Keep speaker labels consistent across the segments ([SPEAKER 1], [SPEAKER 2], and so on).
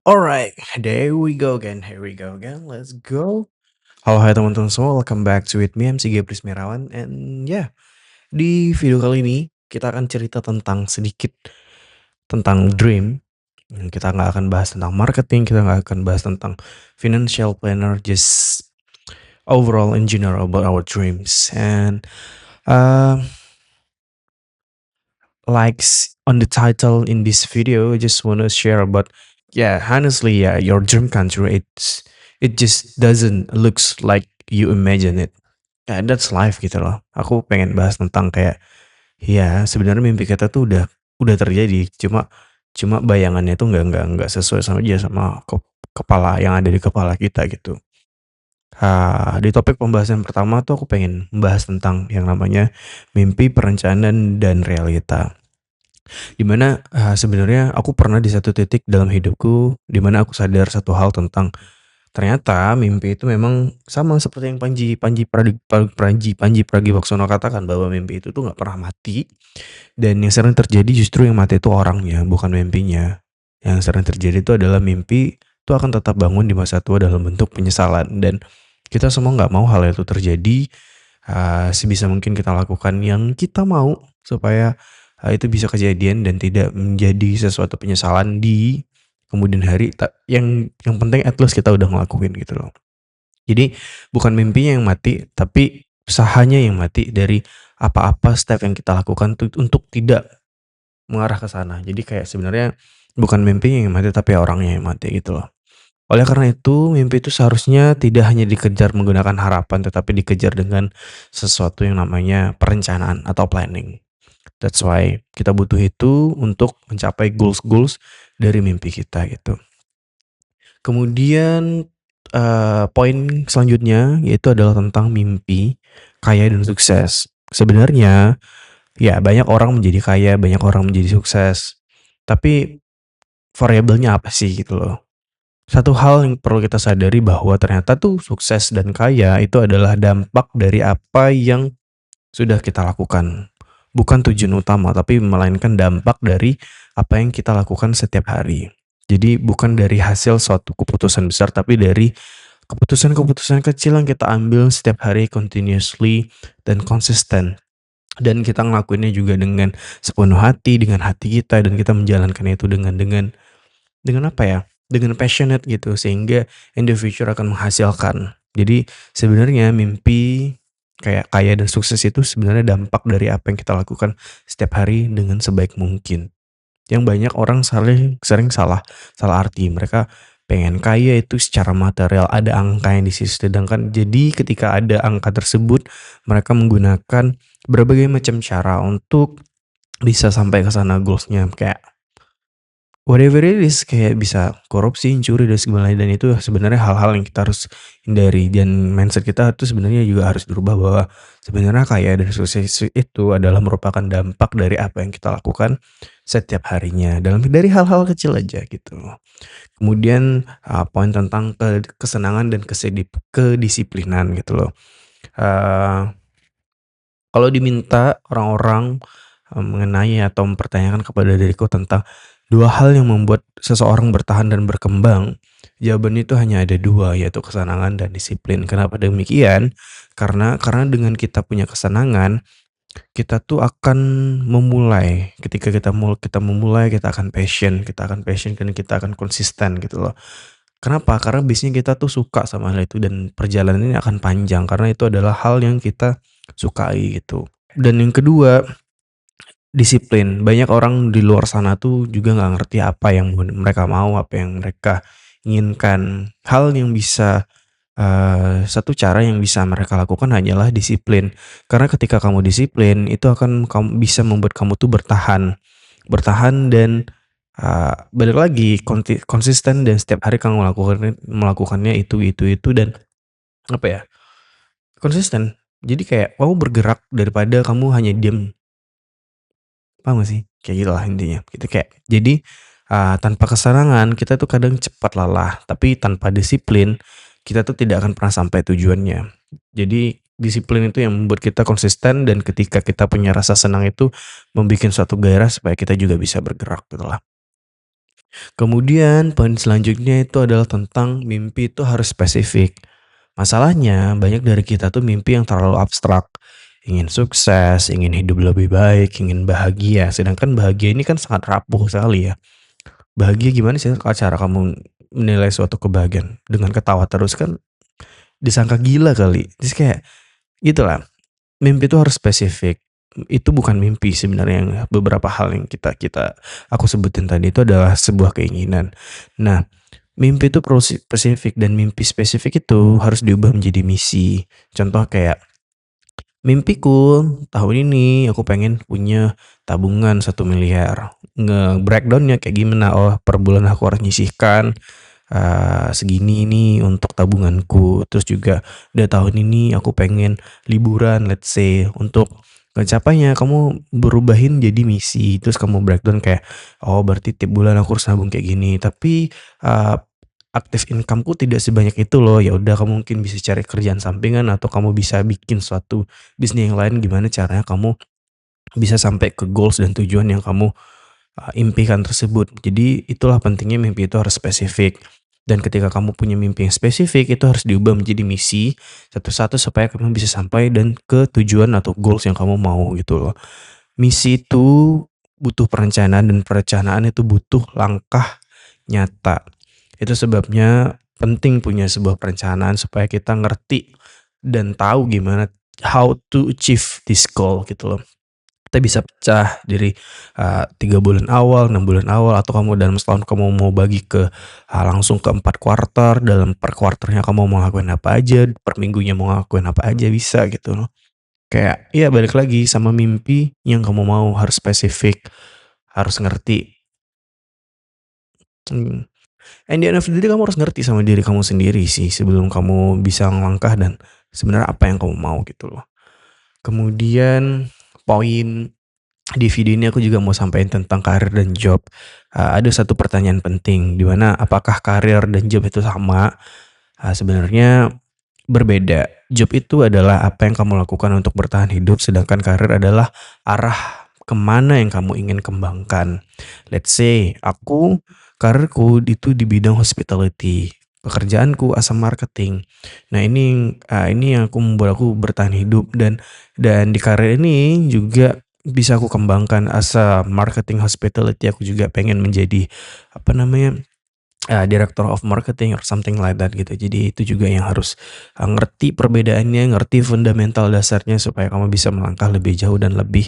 [SPEAKER 1] Alright, there we go again. Here we go again. Let's go. Halo, hai teman-teman semua. Welcome back to with me, MC Gabris Mirawan. And yeah, di video kali ini kita akan cerita tentang sedikit tentang dream. Kita nggak akan bahas tentang marketing, kita nggak akan bahas tentang financial planner, just overall in general about our dreams. And uh, likes on the title in this video, I just want to share about honestly, your dream country. It just doesn't looks like you imagine it. That's life gitu loh. Aku pengen bahas tentang kayak ya sebenarnya mimpi kita tuh udah terjadi, cuma cuma bayangannya tuh nggak sesuai sama aja sama kepala yang ada di kepala kita gitu. Di topik pembahasan pertama tuh aku pengen membahas tentang yang namanya mimpi, perencanaan, dan realita. Dimana sebenarnya aku pernah di satu titik dalam hidupku, dimana aku sadar satu hal tentang ternyata mimpi itu memang sama seperti yang Panji Pragiwaksono katakan bahwa mimpi itu tuh nggak pernah mati, dan yang sering terjadi justru yang mati itu orangnya, bukan mimpinya. Yang sering terjadi itu adalah mimpi itu akan tetap bangun di masa tua dalam bentuk penyesalan, dan kita semua nggak mau hal itu terjadi. Sebisa mungkin kita lakukan yang kita mau supaya itu bisa kejadian dan tidak menjadi sesuatu penyesalan di kemudian hari. Yang penting at least kita udah ngelakuin gitu loh. Jadi bukan mimpinya yang mati, tapi usahanya yang mati dari apa-apa step yang kita lakukan untuk tidak mengarah ke sana. Jadi kayak sebenarnya bukan mimpinya yang mati, tapi orangnya yang mati gitu loh. Oleh karena itu, mimpi itu seharusnya tidak hanya dikejar menggunakan harapan, tetapi dikejar dengan sesuatu yang namanya perencanaan atau planning. That's why kita butuh itu untuk mencapai goals-goals dari mimpi kita gitu. Kemudian poin selanjutnya yaitu adalah tentang mimpi, kaya dan sukses. Sebenarnya ya banyak orang menjadi kaya, banyak orang menjadi sukses. Tapi variabelnya apa sih gitu loh. Satu hal yang perlu kita sadari bahwa ternyata tuh sukses dan kaya itu adalah dampak dari apa yang sudah kita lakukan. Bukan tujuan utama, tapi melainkan dampak dari apa yang kita lakukan setiap hari. Jadi bukan dari hasil suatu keputusan besar, tapi dari keputusan-keputusan kecil yang kita ambil setiap hari continuously dan konsisten. Dan kita ngelakuinnya juga dengan sepenuh hati, dengan hati kita, dan kita menjalankan itu dengan apa ya? Dengan passionate gitu, sehingga in the future akan menghasilkan. Jadi sebenarnya mimpi kayak kaya dan sukses itu sebenarnya dampak dari apa yang kita lakukan setiap hari dengan sebaik mungkin. Yang banyak orang sering salah salah arti. Mereka pengen kaya itu secara material, ada angka yang di situ, sedangkan jadi ketika ada angka tersebut, mereka menggunakan berbagai macam cara untuk bisa sampai ke sana goals-nya, kayak whatever it is, kayak bisa korupsi, curi, dan segala dan itu sebenarnya hal-hal yang kita harus hindari, dan mindset kita tuh sebenarnya juga harus dirubah bahwa sebenarnya kaya dan sukses itu adalah merupakan dampak dari apa yang kita lakukan setiap harinya dari hal-hal kecil aja gitu. Kemudian poin tentang kesenangan dan kedisiplinan gitu loh. Eee, Kalau diminta orang-orang mengenai atau mempertanyakan kepada diriku tentang 2 hal yang membuat seseorang bertahan dan berkembang, jawabannya itu hanya ada 2, yaitu kesenangan dan disiplin. Kenapa demikian? Karena dengan kita punya kesenangan, kita tuh akan memulai. Ketika kita memulai, kita akan passion dan kita akan konsisten gitu loh. Kenapa? Karena biasanya kita tuh suka sama hal itu, dan perjalanan ini akan panjang karena itu adalah hal yang kita sukai gitu. Dan yang kedua, disiplin. Banyak orang di luar sana tuh juga nggak ngerti apa yang mereka mau, apa yang mereka inginkan. Satu cara yang bisa mereka lakukan hanyalah disiplin. Karena ketika kamu disiplin, itu akan bisa membuat kamu tuh bertahan. Bertahan dan balik lagi konsisten, dan setiap hari kamu melakukannya itu dan apa ya? Konsisten. Jadi kayak kamu bergerak daripada kamu hanya diam. Paham gak sih? Kayak gitulah intinya, gitu kayak jadi, tanpa kesenangan kita tuh kadang cepat lelah, tapi tanpa disiplin, kita tuh tidak akan pernah sampai tujuannya. Jadi disiplin itu yang membuat kita konsisten, dan ketika kita punya rasa senang itu membikin suatu gairah supaya kita juga bisa bergerak gitulah. Kemudian poin selanjutnya itu adalah tentang mimpi itu harus spesifik. Masalahnya banyak dari kita tuh mimpi yang terlalu abstrak. Ingin sukses, ingin hidup lebih baik, ingin bahagia. Sedangkan bahagia ini kan sangat rapuh sekali ya. Bahagia gimana sih cara kamu menilai suatu kebahagiaan? Dengan ketawa terus kan disangka gila kali. Terus kayak gitulah. Mimpi itu harus spesifik. Itu bukan mimpi sebenarnya, yang beberapa hal yang kita kita aku sebutin tadi itu adalah sebuah keinginan. Nah, mimpi itu perlu spesifik, dan mimpi spesifik itu harus diubah menjadi misi. Contoh kayak, mimpiku tahun ini aku pengen punya tabungan 1 miliar. Nge-breakdown-nya kayak gimana? Oh, per bulan aku harus nyisihkan segini nih untuk tabunganku. Terus juga udah tahun ini aku pengen liburan, let's say. Untuk ngecapainya kamu berubahin jadi misi. Terus kamu breakdown kayak, oh berarti tiap bulan aku harus nabung kayak gini. Tapi uh, aktif incomeku tidak sebanyak itu loh. Ya udah, kamu mungkin bisa cari kerjaan sampingan, atau kamu bisa bikin suatu bisnis yang lain. Gimana caranya kamu bisa sampai ke goals dan tujuan yang kamu impikan tersebut. Jadi itulah pentingnya mimpi itu harus spesifik. Dan ketika kamu punya mimpi yang spesifik, itu harus diubah menjadi misi satu-satu supaya kamu bisa sampai dan ke tujuan atau goals yang kamu mau gitu loh. Misi itu butuh perencanaan, dan perencanaan itu butuh langkah nyata. Itu sebabnya penting punya sebuah perencanaan supaya kita ngerti dan tahu gimana how to achieve this goal gitu loh. Kita bisa pecah dari 3 bulan awal, 6 bulan awal, atau kamu dalam setahun kamu mau bagi ke langsung ke 4 kuarter. Dalam per kuarternya kamu mau ngelakuin apa aja, per minggunya mau ngelakuin apa aja, bisa gitu loh. Kayak ya balik lagi sama mimpi yang kamu mau harus spesifik, harus ngerti. Mmm, and the end of the day kamu harus ngerti sama diri kamu sendiri sih sebelum kamu bisa ngelangkah dan sebenarnya apa yang kamu mau gitu loh. Kemudian poin di video ini aku juga mau sampaikan tentang karir dan job. Ada satu pertanyaan penting, di mana apakah karir dan job itu sama? Sebenarnya berbeda. Job itu adalah apa yang kamu lakukan untuk bertahan hidup, sedangkan karir adalah arah kemana yang kamu ingin kembangkan. Let's say, karirku itu di bidang hospitality. Pekerjaanku as a marketing. Nah ini yang membuat aku bertahan hidup, dan di karir ini juga bisa aku kembangkan as a marketing hospitality. Aku juga pengen menjadi apa namanya, director of marketing or something like that gitu. Jadi itu juga yang harus ngerti perbedaannya, ngerti fundamental dasarnya supaya kamu bisa melangkah lebih jauh dan lebih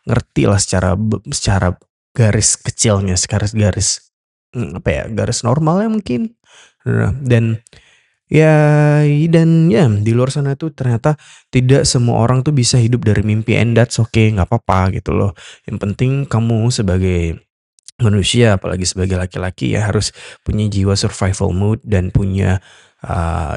[SPEAKER 1] ngerti lah secara garis kecilnya, garis apa ya, garis normalnya mungkin. Nah, ya dan ya di luar sana tuh ternyata tidak semua orang tuh bisa hidup dari mimpi, and that's okay, nggak apa-apa gitu loh. Yang penting kamu sebagai manusia, apalagi sebagai laki-laki, ya harus punya jiwa survival mode dan punya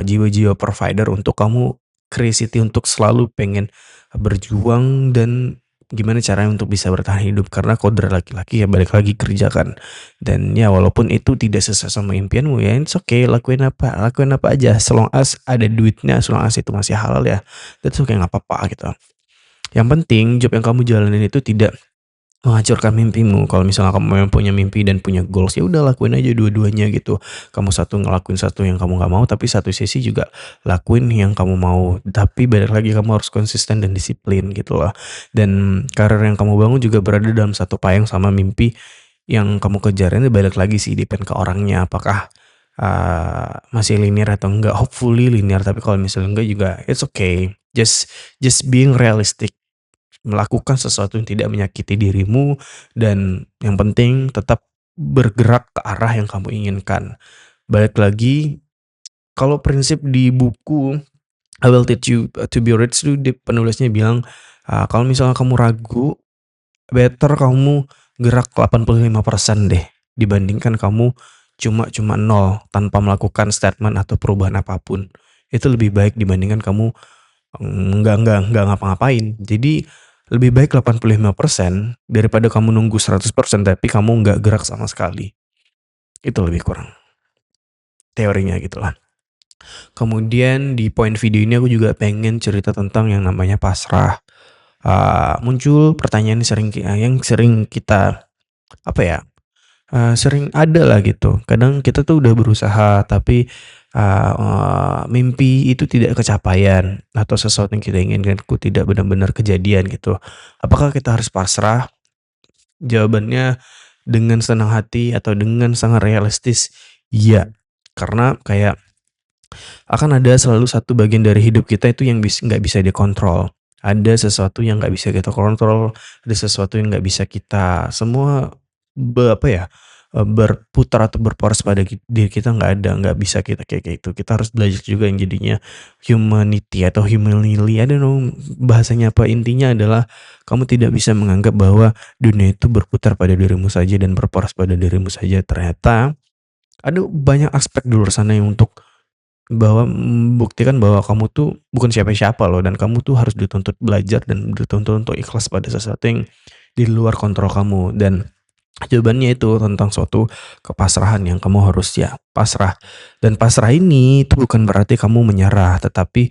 [SPEAKER 1] jiwa-jiwa provider untuk kamu curiosity untuk selalu pengen berjuang dan gimana caranya untuk bisa bertahan hidup. Karena kodrat laki-laki ya balik lagi kerjakan. Dan ya walaupun itu tidak sesuai sama impianmu, ya it's okay, lakuin apa aja, as long as ada duitnya, as long as itu masih halal, ya that's okay, nggak apa-apa gitu. Yang penting job yang kamu jalanin itu tidak menghancurkan mimpimu. Kalau misalnya kamu memang punya mimpi dan punya goals, ya udah lakuin aja dua-duanya gitu. Kamu ngelakuin satu yang kamu nggak mau, tapi satu sisi juga lakuin yang kamu mau. Tapi balik lagi kamu harus konsisten dan disiplin gitu loh. Dan karir yang kamu bangun juga berada dalam satu payung sama mimpi yang kamu kejar. Ini balik lagi sih, depend ke orangnya. Apakah masih linear atau enggak? Hopefully linear, tapi kalau misalnya enggak juga it's okay. Just being realistic, melakukan sesuatu yang tidak menyakiti dirimu, dan yang penting tetap bergerak ke arah yang kamu inginkan. Balik lagi, kalau prinsip di buku I Will Teach You to Be Rich tuh penulisnya bilang, kalau misalnya kamu ragu, better kamu gerak 85% deh dibandingkan kamu cuma nol tanpa melakukan statement atau perubahan apapun. Itu lebih baik dibandingkan kamu nggak ngapa-ngapain. Jadi lebih baik 85% daripada kamu nunggu 100% tapi kamu nggak gerak sama sekali. Itu lebih kurang teorinya gitulah. Kemudian di poin video ini aku juga pengen cerita tentang yang namanya pasrah. Muncul pertanyaan yang sering kita apa ya, sering ada lah gitu. Kadang kita tuh udah berusaha tapi, mimpi itu tidak kecapaian atau sesuatu yang kita inginkan itu tidak benar-benar kejadian gitu. Apakah kita harus pasrah? Jawabannya dengan senang hati atau dengan sangat realistis, iya. Karena kayak akan ada selalu satu bagian dari hidup kita itu yang nggak bisa dikontrol. Ada sesuatu yang nggak bisa kita kontrol, ada sesuatu yang nggak bisa kita semua apa ya, berputar atau berporos pada diri kita nggak ada, nggak bisa kita kayak gitu. Kita harus belajar juga yang jadinya humanity atau humanly, I don't know bahasanya apa, intinya adalah kamu tidak bisa menganggap bahwa dunia itu berputar pada dirimu saja dan berporos pada dirimu saja. Ternyata ada banyak aspek di luar sana yang untuk bahwa membuktikan bahwa kamu tuh bukan siapa-siapa loh dan kamu tuh harus dituntut belajar dan dituntut untuk ikhlas pada sesuatu yang di luar kontrol kamu dan jawabannya itu tentang suatu kepasrahan yang kamu harus ya pasrah dan pasrah ini itu bukan berarti kamu menyerah tetapi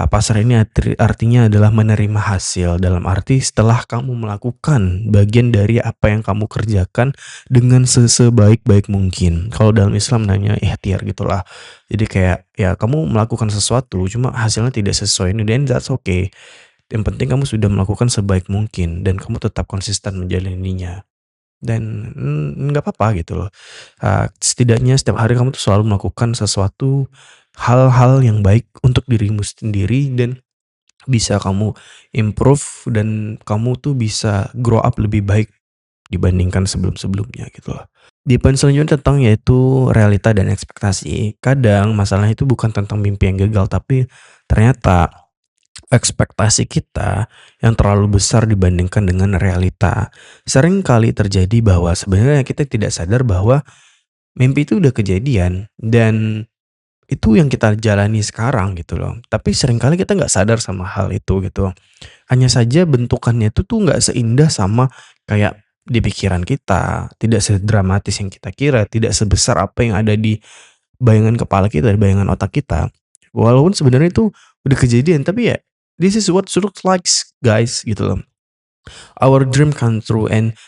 [SPEAKER 1] pasrah ini artinya adalah menerima hasil dalam arti setelah kamu melakukan bagian dari apa yang kamu kerjakan dengan sebaik-baik mungkin. Kalau dalam Islam namanya ikhtiar gitulah. Jadi kayak ya kamu melakukan sesuatu cuma hasilnya tidak sesuai ini dan that's okay. Yang penting kamu sudah melakukan sebaik mungkin dan kamu tetap konsisten menjalaninya. Dan nggak apa-apa gitu loh. Setidaknya setiap hari kamu tuh selalu melakukan sesuatu hal-hal yang baik untuk dirimu sendiri dan bisa kamu improve dan kamu tuh bisa grow up lebih baik dibandingkan sebelum-sebelumnya gitu loh. Di poin selanjutnya tentang yaitu realita dan ekspektasi. Kadang masalahnya itu bukan tentang mimpi yang gagal tapi ternyata ekspektasi kita yang terlalu besar dibandingkan dengan realita. Sering kali terjadi bahwa sebenarnya kita tidak sadar bahwa mimpi itu udah kejadian dan itu yang kita jalani sekarang gitu loh. Tapi sering kali kita nggak sadar sama hal itu gitu. Hanya saja bentukannya itu tuh nggak seindah sama kayak di pikiran kita, tidak sedramatis yang kita kira, tidak sebesar apa yang ada di bayangan kepala kita, di bayangan otak kita. Walaupun sebenarnya itu udah kejadian, tapi ya this is what looks like guys gitu loh. Our dream come true and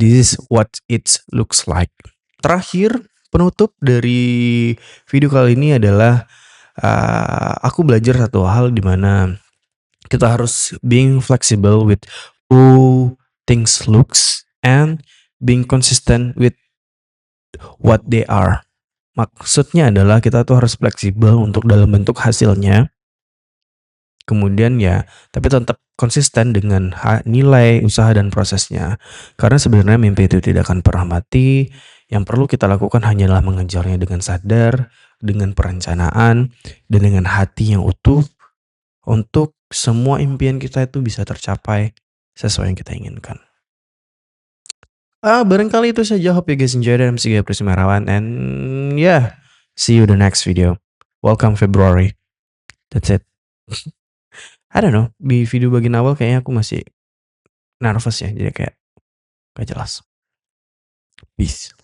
[SPEAKER 1] this is what it looks like. Terakhir, penutup dari video kali ini adalah aku belajar satu hal di mana kita harus being flexible with who things looks and being consistent with what they are. Maksudnya adalah kita tuh harus fleksibel untuk dalam bentuk hasilnya. Kemudian ya, tapi tetap konsisten dengan nilai, usaha, dan prosesnya. Karena sebenarnya mimpi itu tidak akan pernah mati. Yang perlu kita lakukan hanyalah mengejarnya dengan sadar, dengan perencanaan, dan dengan hati yang utuh untuk semua impian kita itu bisa tercapai sesuai yang kita inginkan. Barangkali itu saja. Hope you guys enjoyed it. I'm Siga Prismarawan and yeah, see you the next video. Welcome February. That's it. I don't know, di video bagian awal kayaknya aku masih nervous ya, jadi kayak gak jelas. Peace.